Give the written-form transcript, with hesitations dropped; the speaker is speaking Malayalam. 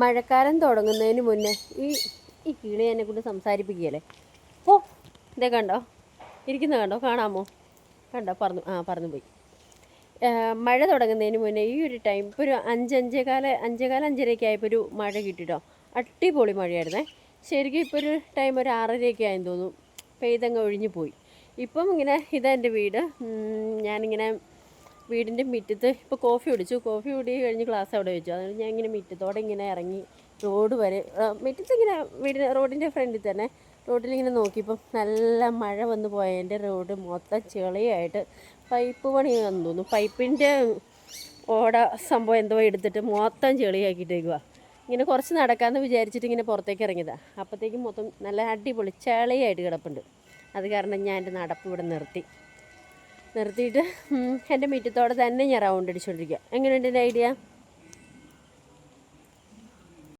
മഴക്കാലം തുടങ്ങുന്നതിന് മുന്നേ ഈ ഈ കിളി എന്നെ കൊണ്ട് സംസാരിപ്പിക്കുകയല്ലേ. ഓ ഇതേ കണ്ടോ, ഇരിക്കുന്നത് കണ്ടോ, കാണാമോ? കണ്ടോ, പറന്നു പോയി. മഴ തുടങ്ങുന്നതിന് മുന്നേ ഈ ഒരു ടൈം ഇപ്പോൾ ഒരു അഞ്ചരയൊക്കെ ആയപ്പോൾ ഒരു മഴ കിട്ടിട്ടോ. അടിപൊളി മഴയായിരുന്നേ. ശരിക്കും ഇപ്പോൾ ഒരു ടൈം ഒരു 6:30 ആയെന്ന് തോന്നുന്നു. പെയ്തങ്ങ് ഒഴിഞ്ഞു പോയി. ഇപ്പം ഇങ്ങനെ ഇതാ എൻ്റെ വീട്. ഞാനിങ്ങനെ വീടിൻ്റെ മുറ്റത്ത് ഇപ്പോൾ കോഫി കുടി കഴിഞ്ഞ് ഗ്ലാസ് അവിടെ വെച്ചു. അതുകൊണ്ട് ഞാൻ ഇങ്ങനെ മുറ്റത്തോടെ ഇങ്ങനെ ഇറങ്ങി റോഡ് വരെ മുറ്റത്തിങ്ങനെ റോഡിൻ്റെ ഫ്രണ്ടിൽ തന്നെ റോഡിലിങ്ങനെ നോക്കിയപ്പം നല്ല മഴ വന്ന് പോയ എൻ്റെ റോഡ് മൊത്തം ചെളിയായിട്ട് പൈപ്പ് പണി വന്നു തോന്നുന്നു. പൈപ്പിൻ്റെ ഓട സംഭവം എന്തോ എടുത്തിട്ട് മൊത്തം ചെളിയാക്കിയിട്ടേക്കുക. ഇങ്ങനെ കുറച്ച് നടക്കാമെന്ന് വിചാരിച്ചിട്ട് ഇങ്ങനെ പുറത്തേക്ക് ഇറങ്ങിയതാണ്. അപ്പോഴത്തേക്കും മൊത്തം നല്ല അടിപൊളി ചെളിയായിട്ട് കിടപ്പുണ്ട്. അത് കാരണം ഞാൻ എൻ്റെ നടപ്പ് ഇവിടെ നിർത്തിയിട്ട് എൻ്റെ മുറ്റത്തോടെ തന്നെ ഞാൻ റൗണ്ട് അടിച്ചുകൊണ്ടിരിക്കുക. എങ്ങനെയുണ്ട് എൻ്റെ ഐഡിയ?